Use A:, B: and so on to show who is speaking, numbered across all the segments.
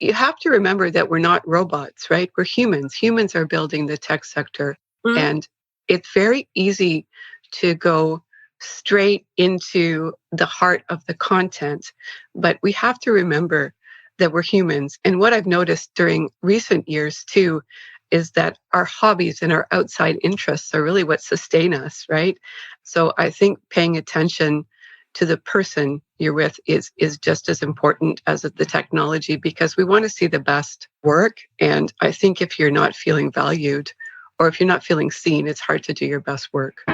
A: you have to remember that we're not robots, right? We're humans. Humans are building the tech sector.
B: Mm.
A: And it's very easy to go straight into the heart of the content. But we have to remember that we're humans. And what I've noticed during recent years too is that our hobbies and our outside interests are really what sustain us, right? So I think paying attention to the person you're with is just as important as the technology, because we want to see the best work. And I think if you're not feeling valued or if you're not feeling seen, it's hard to do your best work.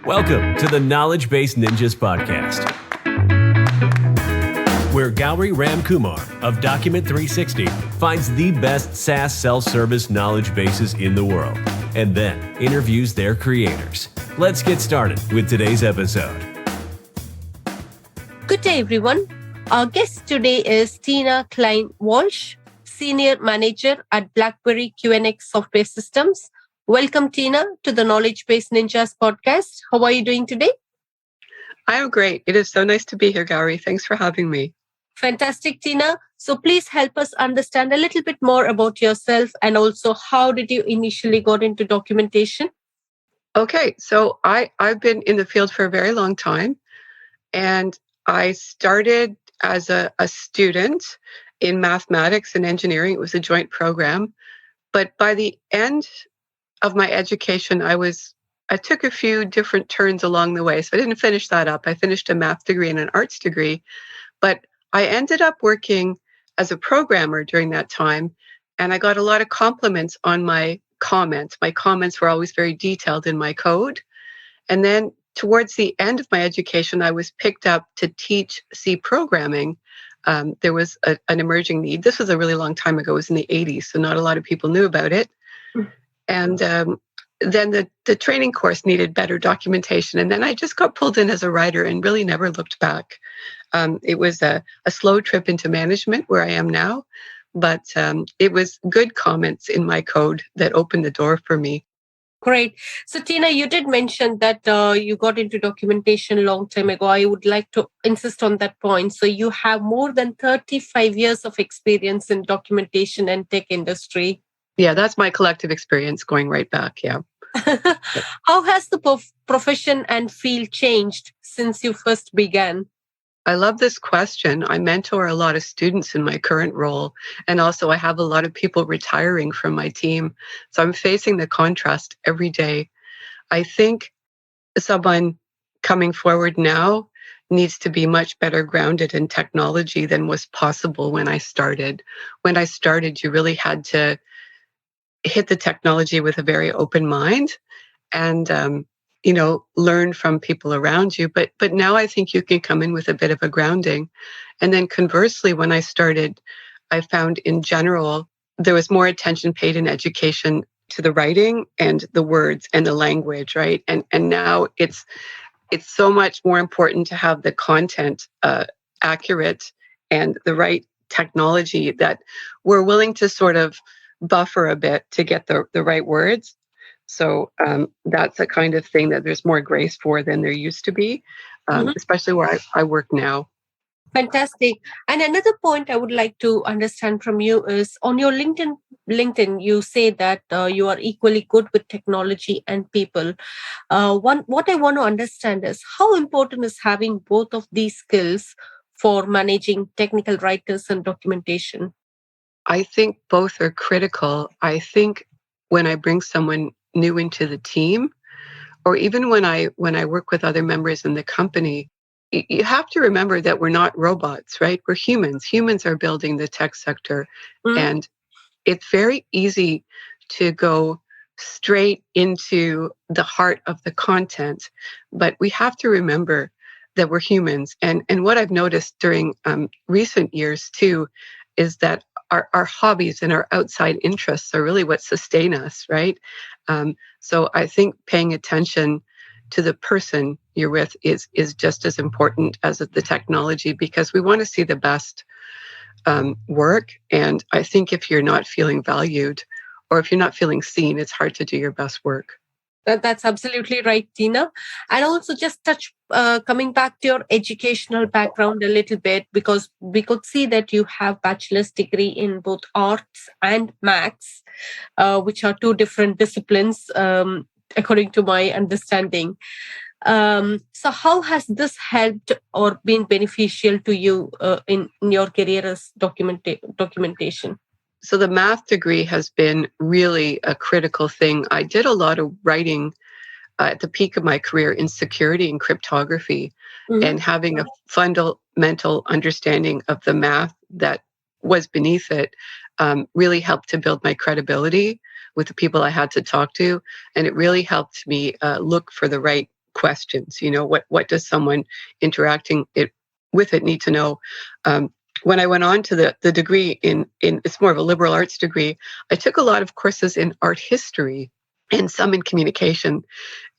C: Welcome to the Knowledgebase Ninjas Podcast, where Gowri Ramkumar of Document 360 finds the best SaaS self-service knowledge bases in the world and then interviews their creators. Let's get started with today's episode.
B: Good day, everyone. Our guest today is Tina Klein Walsh, Senior Manager at BlackBerry QNX Software Systems. Welcome, Tina, to the Knowledgebase Ninjas Podcast. How are you doing today?
A: I'm great. It is so nice to be here, Gowri. Thanks for having me.
B: Fantastic, Tina. So please help us understand a little bit more about yourself and also how did you initially got into documentation?
A: Okay, so I've been in the field for a very long time, and I started as a student in mathematics and engineering. It was a joint program. But by the end of my education, I took a few different turns along the way. So I didn't finish that up. I finished a math degree and an arts degree, but I ended up working as a programmer during that time. And I got a lot of compliments on my comments. My comments were always very detailed in my code. And then towards the end of my education, I was picked up to teach C programming. There was an emerging need. This was a really long time ago. It was in the 80s, so not a lot of people knew about it. And then the training course needed better documentation. And then I just got pulled in as a writer and really never looked back. It was a slow trip into management where I am now, but it was good comments in my code that opened the door for me.
B: Great. So, Tina, you did mention that you got into documentation a long time ago. I would like to insist on that point. So you have more than 35 years of experience in documentation and tech industry.
A: Yeah, that's my collective experience going right back. Yeah.
B: How has the profession and field changed since you first began?
A: I love this question. I mentor a lot of students in my current role. And also I have a lot of people retiring from my team. So I'm facing the contrast every day. I think someone coming forward now needs to be much better grounded in technology than was possible when I started. When I started, you really had to hit the technology with a very open mind and learn from people around you. But now I think you can come in with a bit of a grounding. And then conversely, when I started, I found in general, there was more attention paid in education to the writing and the words and the language, right? And now it's so much more important to have the content accurate and the right technology that we're willing to sort of buffer a bit to get the right words. So that's a kind of thing that there's more grace for than there used to be, especially where I work now.
B: Fantastic. And another point I would like to understand from you is on your LinkedIn, you say that you are equally good with technology and people. What I want to understand is how important is having both of these skills for managing technical writers and documentation?
A: I think both are critical. I think when I bring someone new into the team, or even when I work with other members in the company, you have to remember that we're not robots, right? We're humans. Humans are building the tech sector. And it's very easy to go straight into the heart of the content. But we have to remember that we're humans. And what I've noticed during recent years too is that our hobbies and our outside interests are really what sustain us, right? So I think paying attention to the person you're with is just as important as the technology, because we want to see the best work. And I think if you're not feeling valued or if you're not feeling seen, it's hard to do your best work.
B: That's absolutely right, Tina. And also just coming back to your educational background a little bit, because we could see that you have bachelor's degree in both arts and maths, which are two different disciplines, according to my understanding. So how has this helped or been beneficial to you in your career as documentation?
A: So the math degree has been really a critical thing. I did a lot of writing at the peak of my career in security and cryptography, and having a fundamental understanding of the math that was beneath it really helped to build my credibility with the people I had to talk to. And it really helped me look for the right questions. What does someone interacting with it need to know? When I went on to the degree in it's more of a liberal arts degree, I took a lot of courses in art history and some in communication.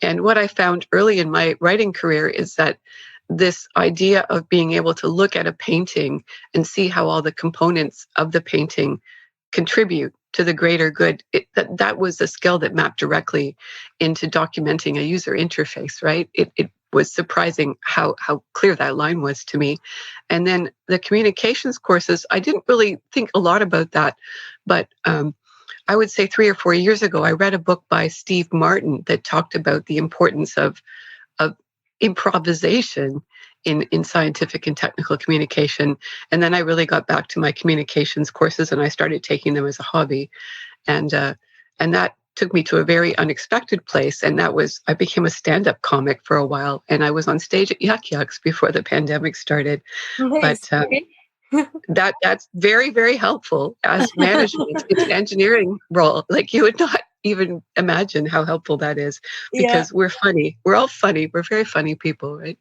A: And what I found early in my writing career is that this idea of being able to look at a painting and see how all the components of the painting contribute to the greater good, that was a skill that mapped directly into documenting a user interface, right? It was surprising how clear that line was to me. And then the communications courses, I didn't really think a lot about that, but I would say 3 or 4 years ago, I read a book by Steve Martin that talked about the importance of improvisation in scientific and technical communication. And then I really got back to my communications courses and I started taking them as a hobby. And that took me to a very unexpected place. And I became a stand-up comic for a while. And I was on stage at Yuck Yucks before the pandemic started.
B: Nice.
A: But that's very, very helpful as management. It's an engineering role. Like you would not even imagine how helpful that is, because we're funny. We're all funny. We're very funny people, right?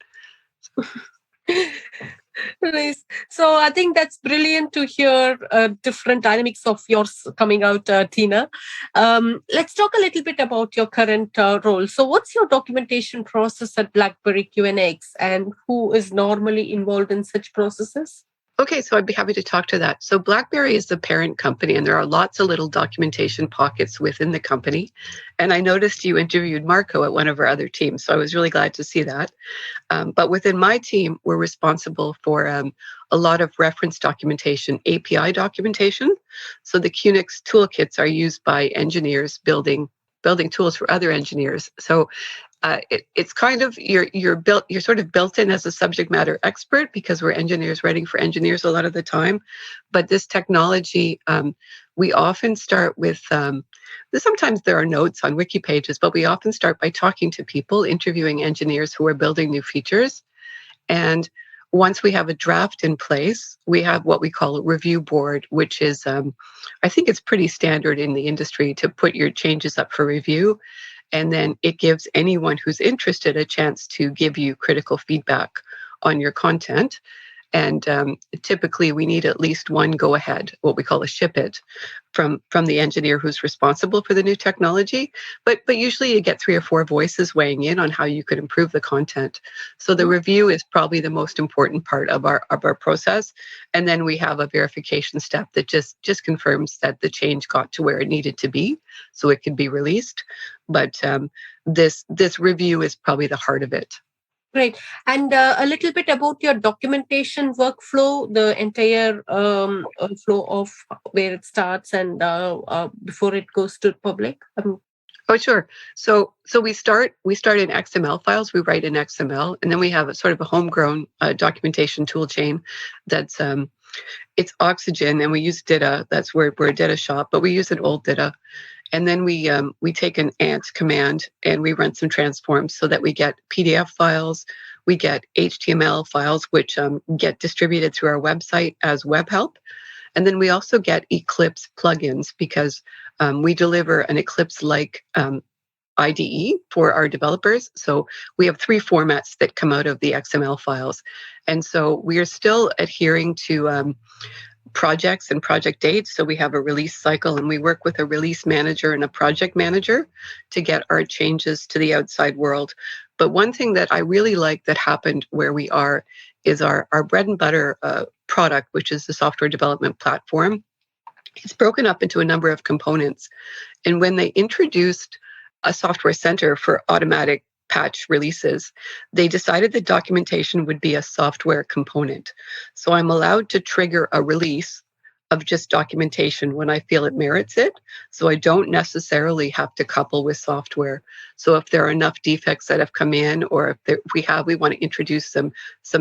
B: Nice. So I think that's brilliant to hear different dynamics of yours coming out, Tina. Let's talk a little bit about your current role. So what's your documentation process at BlackBerry QNX, and who is normally involved in such processes?
A: Okay, so I'd be happy to talk to that. So BlackBerry is the parent company, and there are lots of little documentation pockets within the company. And I noticed you interviewed Marco at one of our other teams, so I was really glad to see that. But within my team, we're responsible for a lot of reference documentation, API documentation. So the QNX toolkits are used by engineers building tools for other engineers. So it's kind of you're sort of built in as a subject matter expert, because we're engineers writing for engineers a lot of the time. But this technology, we often start with sometimes there are notes on wiki pages, but we often start by talking to people, interviewing engineers who are building new features. And once we have a draft in place, we have what we call a review board, which is, I think it's pretty standard in the industry to put your changes up for review. And then it gives anyone who's interested a chance to give you critical feedback on your content. And typically we need at least one go ahead, what we call a ship it, from the engineer who's responsible for the new technology. But usually you get 3 or 4 voices weighing in on how you could improve the content. So the review is probably the most important part of our process. And then we have a verification step that just confirms that the change got to where it needed to be, so it could be released. But this review is probably the heart of it.
B: Great. And a little bit about your documentation workflow, the entire flow of where it starts and before it goes to public.
A: Oh, sure. So we start in XML files. We write in XML, and then we have a sort of a homegrown documentation tool chain that's it's Oxygen, and we use Data. That's where we're a Data shop, but we use an old Data. And then we take an ant command and we run some transforms so that we get PDF files, we get HTML files, which get distributed through our website as web help. And then we also get Eclipse plugins, because we deliver an Eclipse-like IDE for our developers. So we have 3 formats that come out of the XML files. And so we are still adhering to projects and project dates. So we have a release cycle, and we work with a release manager and a project manager to get our changes to the outside world. But one thing that I really like that happened where we are is our bread and butter product, which is the software development platform, It's broken up into a number of components. And when they introduced a software center for automatic patch releases, they decided that documentation would be a software component. So I'm allowed to trigger a release of just documentation when I feel it merits it. So I don't necessarily have to couple with software. So if there are enough defects that have come in, or if we want to introduce some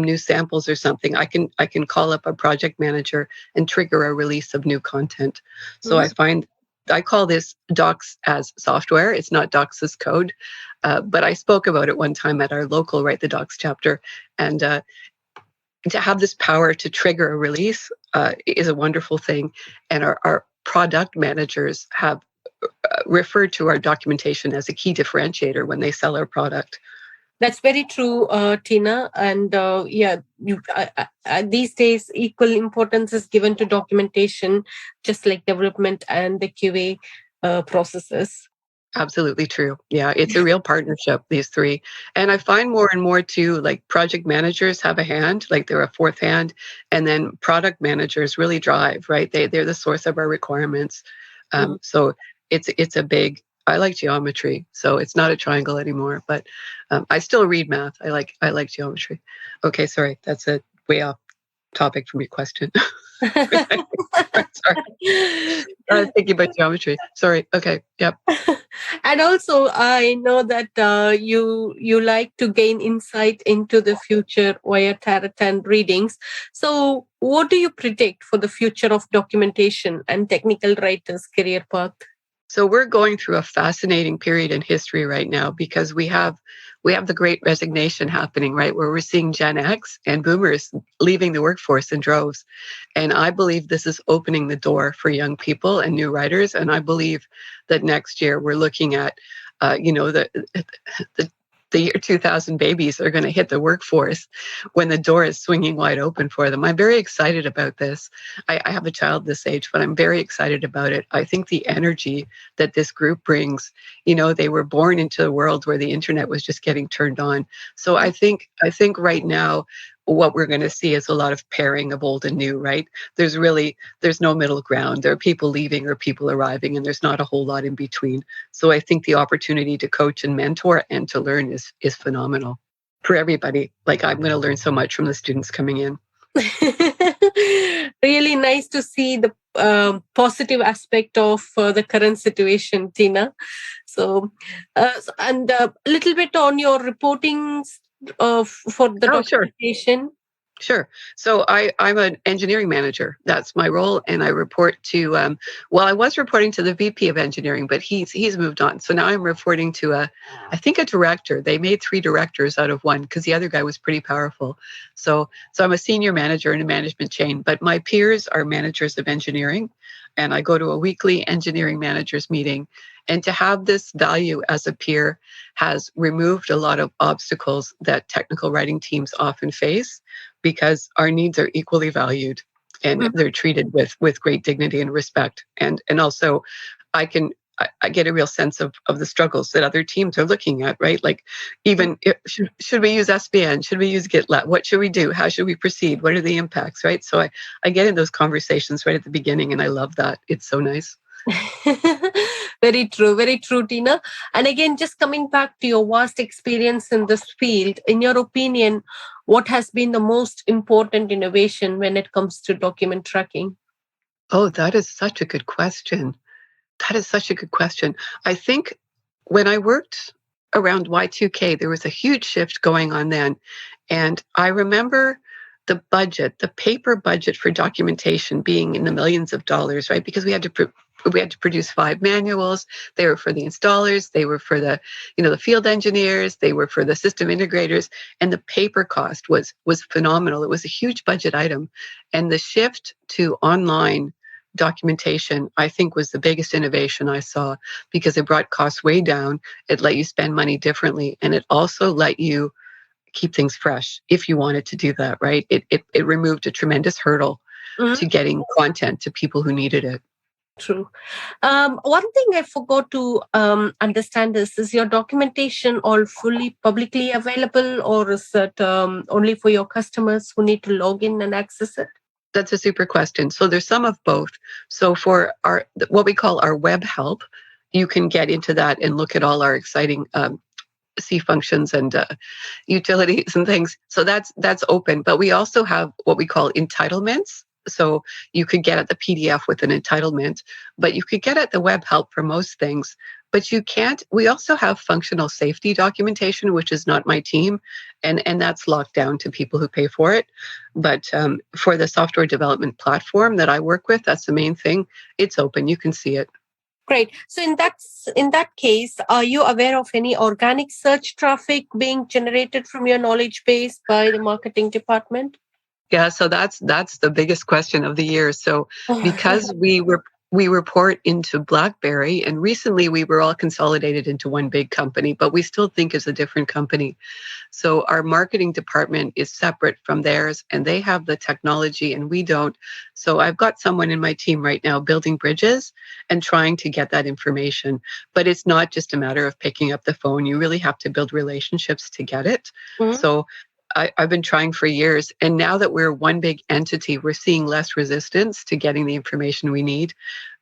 A: new samples or something, I can call up a project manager and trigger a release of new content. So I call this docs as software. It's not docs as code, but I spoke about it one time at our local Write the Docs chapter, and to have this power to trigger a release is a wonderful thing. And our product managers have referred to our documentation as a key differentiator when they sell our product.
B: That's very true, Tina. And these days, equal importance is given to documentation, just like development and the QA processes.
A: Absolutely true. Yeah, it's a real partnership, these three. And I find more and more too, like project managers have a hand, like they're a fourth hand, and then product managers really drive, right? They're the source of our requirements. So it's a big, I like geometry, so it's not a triangle anymore, but I still read math. I like geometry. Okay, sorry, that's a way off topic from your question. Sorry. I was thinking about geometry. Sorry. Okay. Yep.
B: And also, I know that you like to gain insight into the future via tarot and readings. So, what do you predict for the future of documentation and technical writers' career path?
A: So we're going through a fascinating period in history right now, because we have the great resignation happening, right? Where we're seeing Gen X and boomers leaving the workforce in droves. And I believe this is opening the door for young people and new writers. And I believe that next year we're looking at, the year 2000 babies are going to hit the workforce when the door is swinging wide open for them. I'm very excited about this. I have a child this age, but I'm very excited about it. I think the energy that this group brings, they were born into a world where the internet was just getting turned on. So I think right now, what we're going to see is a lot of pairing of old and new, right? There's no middle ground. There are people leaving or people arriving, and there's not a whole lot in between. So I think the opportunity to coach and mentor and to learn is phenomenal for everybody. Like, I'm going to learn so much from the students coming in.
B: Really nice to see the positive aspect of the current situation, Tina. So, and a little bit on your reporting for the documentation.
A: Sure. So I'm an engineering manager. That's my role. And I report to, I was reporting to the VP of engineering, but he's moved on. So now I'm reporting to a director. They made 3 directors out of one because the other guy was pretty powerful. So I'm a senior manager in a management chain, but my peers are managers of engineering. And I go to a weekly engineering managers meeting. And to have this value as a peer has removed a lot of obstacles that technical writing teams often face, because our needs are equally valued and they're treated with great dignity and respect. And also I get a real sense of the struggles that other teams are looking at, right? Like, even should we use SVN? Should we use GitLab? What should we do? How should we proceed? What are the impacts, right? So I get in those conversations right at the beginning, and I love that. It's so nice.
B: Very true, Tina. And again, just coming back to your vast experience in this field, in your opinion, what has been the most important innovation when it comes to document tracking?
A: Oh, that is such a good question. I think when I worked around Y2K, there was a huge shift going on then. And I remember the paper budget for documentation being in the millions of dollars, right? Because we had to produce 5 manuals. They were for the installers. They were for the field engineers. They were for the system integrators. And the paper cost was phenomenal. It was a huge budget item. And the shift to online documentation, I think, was the biggest innovation I saw, because it brought costs way down. It let you spend money differently. And it also let you keep things fresh if you wanted to do that, right? It removed a tremendous hurdle to getting content to people who needed it.
B: True. One thing I forgot to understand is your documentation all fully publicly available, or is it only for your customers who need to log in and access it?
A: That's a super question. So there's some of both. So for our what we call our web help, you can get into that and look at all our exciting C functions and utilities and things. So that's open. But we also have what we call entitlements. So you could get at the PDF with an entitlement, but you could get at the web help for most things. But you can't. We also have functional safety documentation, which is not my team, and that's locked down to people who pay for it. But for the software development platform that I work with, that's the main thing. It's open. You can see it.
B: Great. So in that case, are you aware of any organic search traffic being generated from your knowledge base by the marketing department?
A: Yeah, so that's the biggest question of the year. So because we report into BlackBerry, and recently we were all consolidated into one big company, but we still think it's a different company. So our marketing department is separate from theirs, and they have the technology and we don't. So I've got someone in my team right now building bridges and trying to get that information. But it's not just a matter of picking up the phone. You really have to build relationships to get it. Mm-hmm. So I've been trying for years. And now that we're one big entity, we're seeing less resistance to getting the information we need.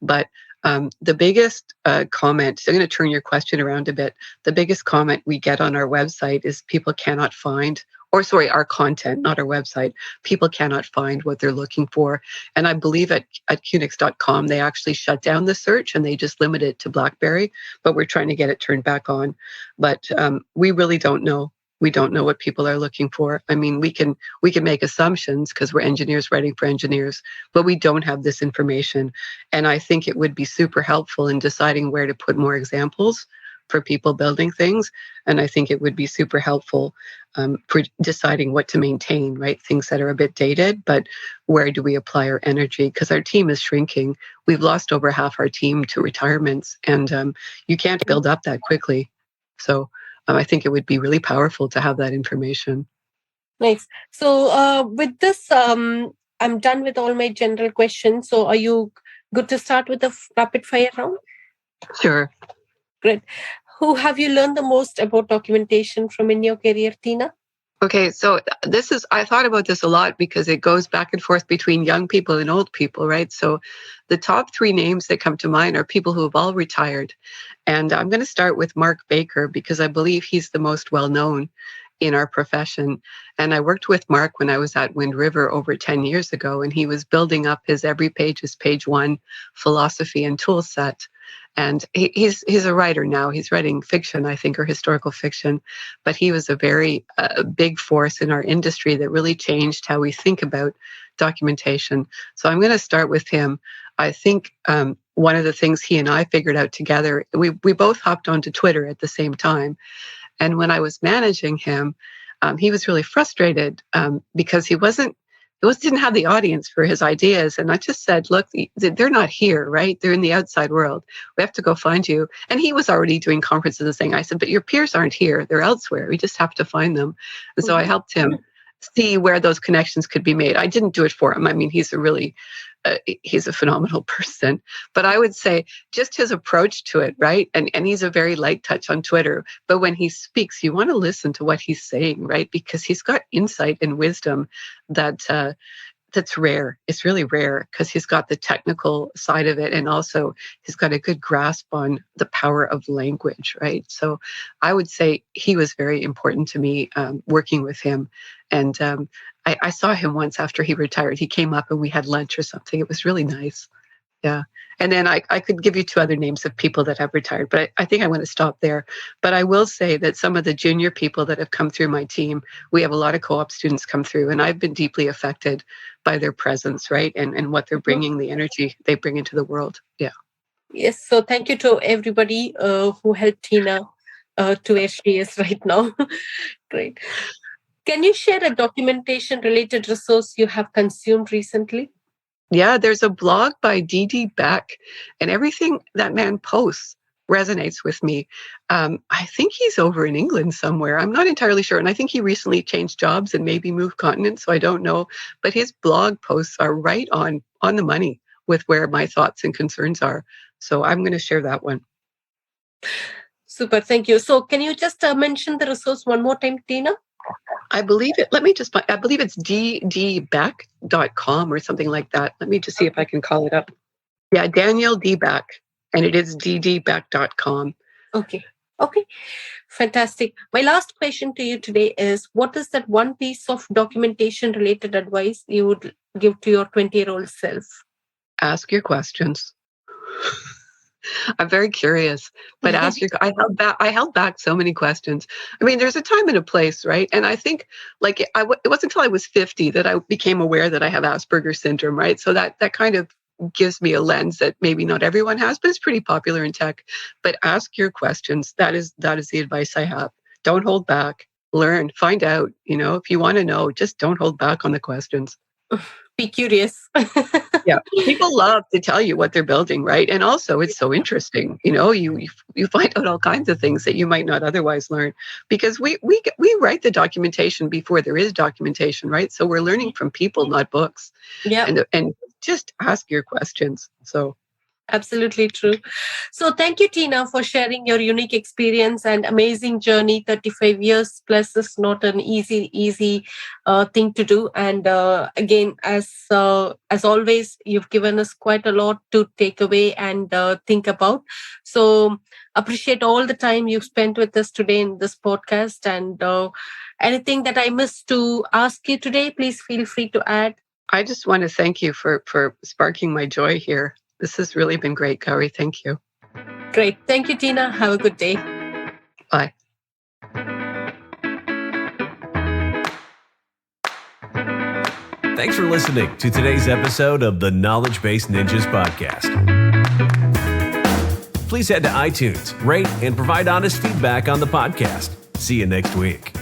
A: But the biggest comment, so I'm going to turn your question around a bit. The biggest comment we get on our website is people cannot find, our content, not our website. People cannot find what they're looking for. And I believe at QNX.com, they actually shut down the search and they just limit it to BlackBerry, but we're trying to get it turned back on. But we really don't know. We don't know what people are looking for. I mean, we can make assumptions because we're engineers writing for engineers, but we don't have this information. And I think it would be super helpful in deciding where to put more examples for people building things. And I think it would be super helpful for deciding what to maintain, right? Things that are a bit dated, but where do we apply our energy? Because our team is shrinking. We've lost over half our team to retirements, and you can't build up that quickly. So I think it would be really powerful to have that information.
B: Nice. So with this, I'm done with all my general questions. So are you good to start with the rapid fire round?
A: Sure.
B: Great. Who have you learned the most about documentation from in your career, Tina?
A: Okay, so I thought about this a lot because it goes back and forth between young people and old people, right? So the top three names that come to mind are people who have all retired. And I'm going to start with Mark Baker because I believe he's the most well-known in our profession. And I worked with Mark when I was at Wind River over 10 years ago, and he was building up his Every Page is Page One philosophy and tool set. And he's a writer now. He's writing fiction, I think, or historical fiction. But he was a very big force in our industry that really changed how we think about documentation. So I'm going to start with him. I think one of the things he and I figured out together, we both hopped onto Twitter at the same time. And when I was managing him, he was really frustrated because he didn't have the audience for his ideas. And I just said, look, they're not here, right? They're in the outside world. We have to go find you. And he was already doing conferences and saying, I said, but your peers aren't here. They're elsewhere. We just have to find them. And so I helped him see where those connections could be made. I didn't do it for him. I mean, he's a phenomenal person. But I would say just his approach to it, right? And he's a very light touch on Twitter. But when he speaks, you want to listen to what he's saying, right? Because he's got insight and wisdom that's rare. It's really rare because he's got the technical side of it, and also he's got a good grasp on the power of language, right? So I would say he was very important to me working with him. And I saw him once after he retired. He came up and we had lunch or something. It was really nice. Yeah. And then I could give you two other names of people that have retired, but I think I want to stop there. But I will say that some of the junior people that have come through my team, we have a lot of co-op students come through, and I've been deeply affected by their presence, right? And what they're bringing, the energy they bring into the world. Yeah.
B: Yes. So thank you to everybody who helped Tina to where she is right now. Great. Can you share a documentation related resource you have consumed recently?
A: Yeah, there's a blog by D.D. Beck, and everything that man posts resonates with me. I think he's over in England somewhere. I'm not entirely sure. And I think he recently changed jobs and maybe moved continents, so I don't know. But his blog posts are right on the money with where my thoughts and concerns are. So I'm going to share that one.
B: Super, thank you. So can you just mention the resource one more time, Tina?
A: I believe it. Let me just find, I believe it's DBack.com or something like that. Let me just see if I can call it up. Yeah, Daniel DBack, and it is DBack.com.
B: Okay. Fantastic. My last question to you today is, what is that one piece of documentation related advice you would give to your 20-year-old self?
A: Ask your questions. I'm very curious, but I held back so many questions. I mean, there's a time and a place, right? And I think it wasn't until I was 50 that I became aware that I have Asperger's syndrome, right? So that kind of gives me a lens that maybe not everyone has, but it's pretty popular in tech. But ask your questions. That is the advice I have. Don't hold back. Learn, find out. If you want to know, just don't hold back on the questions.
B: Be curious.
A: Yeah, people love to tell you what they're building, right? And also, it's so interesting. You find out all kinds of things that you might not otherwise learn, because we write the documentation before there is documentation, right? So we're learning from people, not books.
B: Yeah,
A: and just ask your questions. So.
B: Absolutely true. So thank you, Tina, for sharing your unique experience and amazing journey. 35 years plus is not an easy thing to do. And again, as always, you've given us quite a lot to take away and think about. So appreciate all the time you've spent with us today in this podcast. And anything that I missed to ask you today, please feel free to add.
A: I just want to thank you for sparking my joy here. This has really been great, Gowri. Thank you.
B: Great. Thank you, Tina. Have a good day.
A: Bye.
C: Thanks for listening to today's episode of the Knowledgebase Ninjas Podcast. Please head to iTunes, rate, and provide honest feedback on the podcast. See you next week.